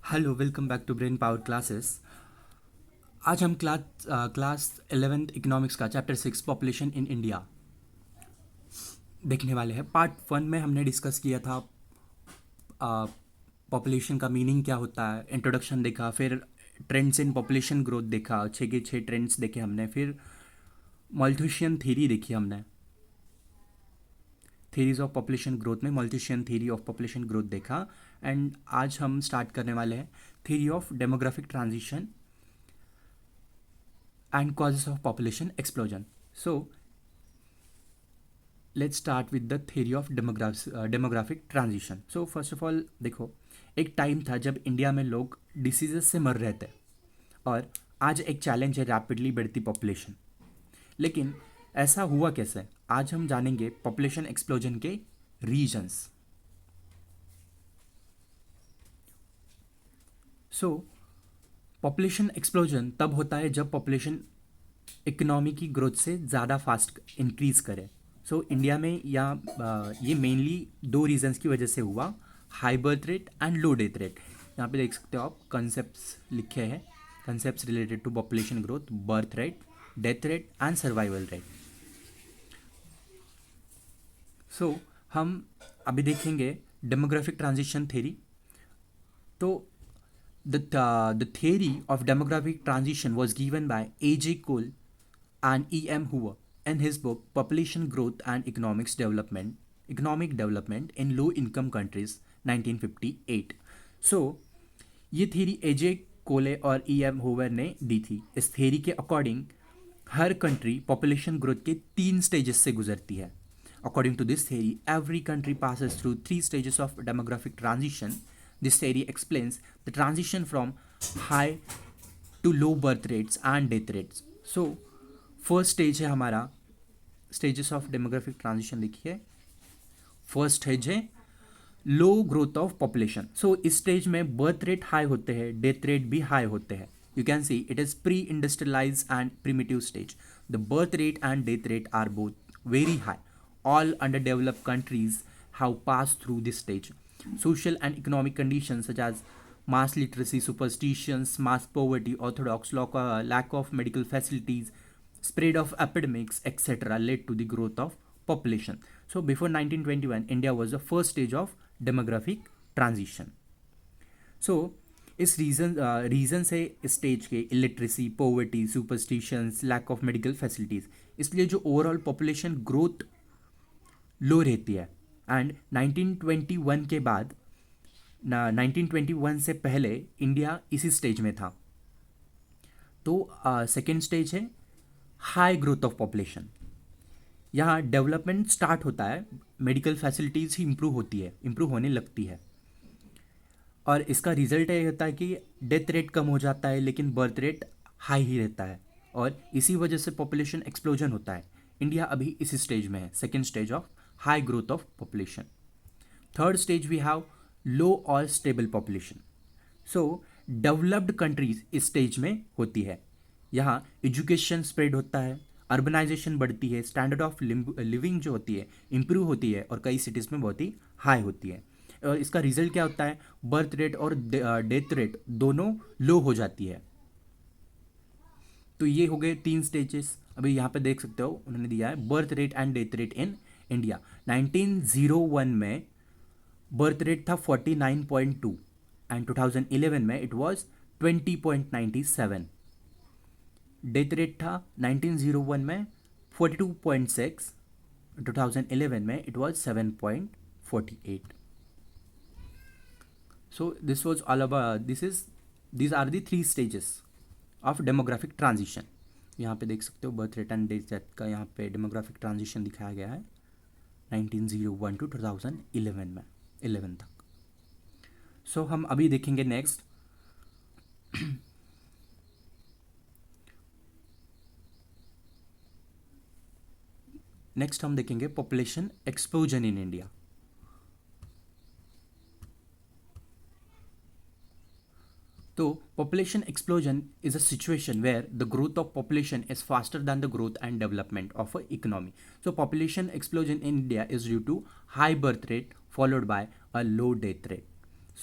Hello, welcome back to Brain Power classes. आज हम class 11th economics का chapter 6 population in India देखने वाले हैं। पार्ट 1 में हमने डिस्कस किया था पॉपुलेशन का मीनिंग क्या होता है, इंट्रोडक्शन देखा, फिर ट्रेंड्स इन पॉपुलेशन ग्रोथ देखा, 6 के 6 ट्रेंड्स देखे हमने, फिर मॉल्थुशियन थ्योरी देखी हमने। थीरीज ऑफ पॉपुलेशन ग्रोथ में मॉल्थुशियन थ्योरी ऑफ पॉपुलेशन ग्रोथ देखा। एंड आज हम स्टार्ट करने वाले हैं theory of demographic transition and causes of population explosion. So let's start with the theory of demographic transition. So first of all देखो, एक time था जब इंडिया में लोग डिसीजेस से मर रहे थे और आज एक चैलेंज है रैपिडली बढ़ती पॉपुलेशन। लेकिन ऐसा हुआ कैसे, आज हम जानेंगे पॉपुलेशन एक्सप्लोजन के रीजंस। सो पॉपुलेशन एक्सप्लोजन तब होता है जब पॉपुलेशन इकोनॉमी की ग्रोथ से ज़्यादा फास्ट इंक्रीज करे। सो इंडिया में ये मेनली दो रीजंस की वजह से हुआ, high birth rate and low death rate. यहाँ पे देख सकते हो आप कंसेप्ट्स लिखे हैं, concepts related to population growth, birth rate, death rate and survival rate. So हम अभी देखेंगे डेमोग्राफिक ट्रांजिशन थ्योरी। तो the theory of demographic transition was given by A.J. Cole and E.M. Hoover in his book Population Growth and Economic Development in Low Income Countries 1958. So ये theory A.J. कोले और E.M. Hoover ने दी थी। इस theory के according हर country population growth के 3 stages से गुजरती है। According to this theory, every country passes through 3 stages of demographic transition. This theory explains the transition from high to low birth rates and death rates. So, first stage है हमारा stages of demographic transition लिखिए। First stage है लो growth of population. सो इस stage में birth rate high होते हैं, death rate भी high होते हैं। You can see it is pre-industrialized and primitive stage. The birth rate and death rate are both very high. All underdeveloped countries have passed through this stage. Social and economic conditions such as mass literacy, superstitions, mass poverty, lack of medical facilities, spread of epidemics, etc. led to the growth of population. So before 1921, India was the first stage of demographic transition. So इस reason से stage के illiteracy, poverty, superstitions, lack of medical facilities, इसलिए जो overall population growth लो रहती है। And 1921 के बाद 1921 से पहले इंडिया इसी स्टेज में था। तो सेकेंड स्टेज है हाई ग्रोथ ऑफ पॉपुलेशन। यहाँ डेवलपमेंट स्टार्ट होता है, मेडिकल फैसिलिटीज़ ही इम्प्रूव होने लगती है और इसका रिजल्ट ये होता है कि डेथ रेट कम हो जाता है लेकिन बर्थ रेट हाई ही रहता है और इसी वजह से पॉपुलेशन एक्सप्लोजन होता है। इंडिया अभी इसी स्टेज में है, second stage of high growth of population. Third stage we have low और stable population. So developed countries इस स्टेज में होती है। यहाँ एजुकेशन स्प्रेड होता है, अर्बनाइजेशन बढ़ती है, स्टैंडर्ड ऑफ लिविंग जो होती है इम्प्रूव होती है और कई सिटीज़ में बहुत ही हाई होती है। और इसका रिजल्ट क्या होता है, बर्थ रेट और डेथ रेट दोनों लो हो जाती है। तो ये हो गए 3 स्टेजेस। अभी यहाँ पे देख सकते हो उन्होंने दिया है birth rate and death rate in India. 1901 में बर्थ रेट था 49.2 एंड 2011 में इट वाज 20.97। डेथ रेट था 1901 में 42.6, 2011 में it was 7.48। So this was all about these are the 3 stages of demographic transition. यहाँ पे देख सकते हो birth rate and death rate का यहाँ पे डेमोग्राफिक ट्रांजिशन दिखाया गया है 1901 टू 2011 में 11 तक। सो हम अभी देखेंगे नेक्स्ट हम देखेंगे पॉपुलेशन एक्सप्लोजन इन इंडिया। तो population explosion is a situation where the growth of population is faster than the growth and development of an economy. So population explosion in India is due to high birth rate followed by a low death rate.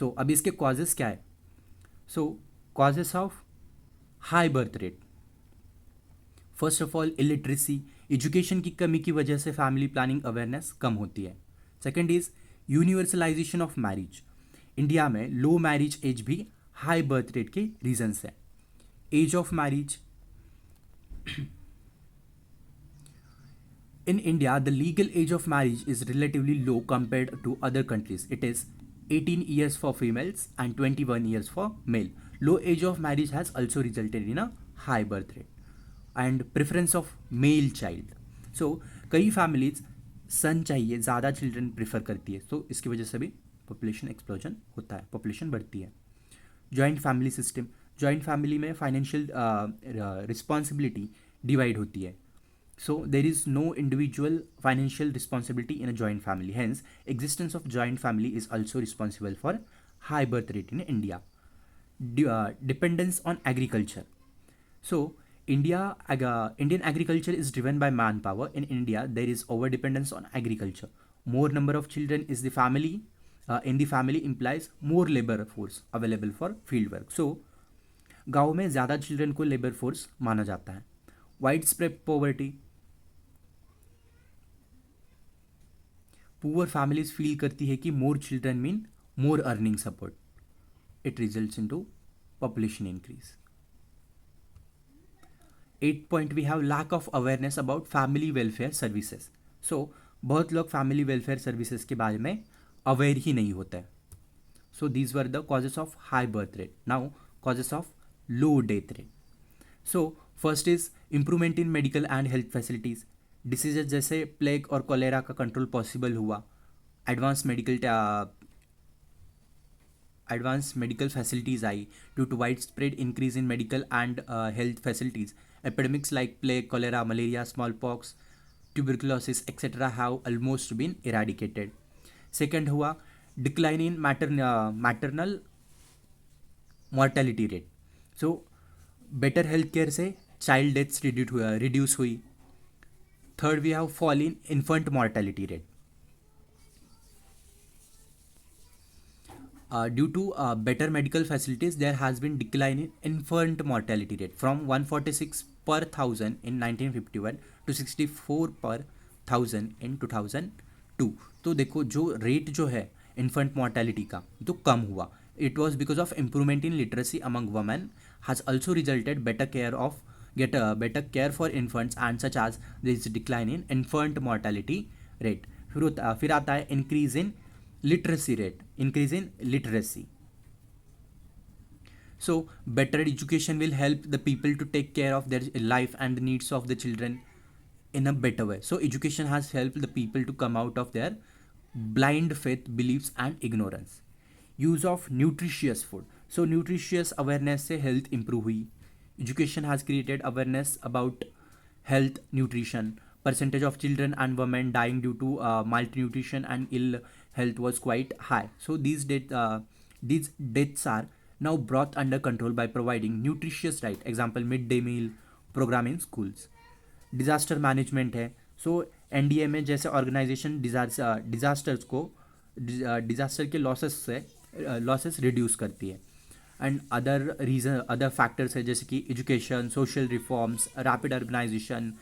So अब इसके causes क्या है, so causes of high birth rate, first of all illiteracy, education की कमी की वजह से family planning awareness कम होती है. Second is universalization of marriage, India में लो मैरिज एज भी हाई बर्थ रेट के रीजन्स है. Age of marriage, in India the legal age of marriage is relatively low compared to other countries. It is 18 years for females and 21 years for male. Low age of marriage has also resulted in a high birth rate and preference of male child. So कई families सन चाहिए, ज़्यादा children prefer करती है, तो इसकी वजह से भी पॉपुलेशन एक्सप्लोजन होता है, पॉपुलेशन बढ़ती है. Joint family system, joint family में फाइनेंशियल रिस्पॉन्सिबिलिटी डिवाइड होती है. So there is no individual financial responsibility in a joint family. Hence, existence of joint family is also responsible for high birth rate in India. Dependence on agriculture. So Indian agriculture is driven by manpower. In India, there is over dependence on agriculture. More number of children is the family in the family implies more labor force available for field work. So गाँव में ज़्यादा children को labour force माना जाता है. Wide spread poverty, poor families feel करती है कि more children mean more earning support. It results into population increase. 8 point we have lack of awareness about family welfare services. So बहुत लोग family welfare services के बारे में aware ही नहीं होते हैं. So these were the causes of high birth rate. Now causes of low death rate. So first is improvement in medical and health facilities. Diseases जैसे plague और कोलेरा का control possible हुआ. एडवांस मेडिकल फैसिलिटीज़ आई due to widespread increase in medical and health facilities. Epidemics like plague, cholera, malaria, smallpox, tuberculosis etcetera have almost been eradicated. Second हुआ decline in maternal mortality rate. So better health care से child deaths reduce हुई. Third we have fall in infant mortality rate. Due to better medical facilities, there has been decline in infant mortality rate from 146 per thousand in 1951 to 64 per thousand in 2002. तो देखो जो rate जो है infant mortality का तो कम हुआ. It was because of improvement in literacy among women has also resulted better care for infants and such as there is decline in infant mortality rate. फिर आता है increase in literacy rate, increase in literacy. So better education will help the people to take care of their life and the needs of the children in a better way. So education has helped the people to come out of their blind faith beliefs and ignorance. Use of nutritious food. So nutritious awareness से health improve हुई. Education has created awareness about health, nutrition. Percentage of children and women dying due to malnutrition and ill health was quite high. So these deaths are now brought under control by providing nutritious diet. Example, midday meal program in schools. Disaster management है. So NDA में जैसे organization disaster के losses reduce करती है. And other factors है जैसे कि education, social reforms, rapid urbanization,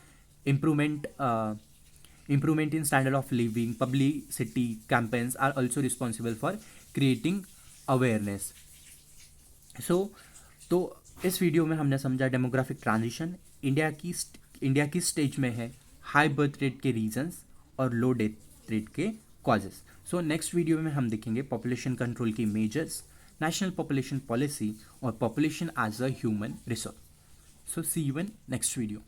improvement in standard of living, publicity campaigns are also responsible for creating awareness. तो इस वीडियो में हमने समझा डेमोग्राफिक ट्रांजिशन इंडिया की स्टेज में है, हाई बर्थ रेट के रीजंस और लो डेथ रेट के कॉजेस. सो नेक्स्ट वीडियो में हम देखेंगे पॉपुलेशन कंट्रोल की मेजर्स, नेशनल पॉपुलेशन पॉलिसी और population as a human resource. So see you in next video.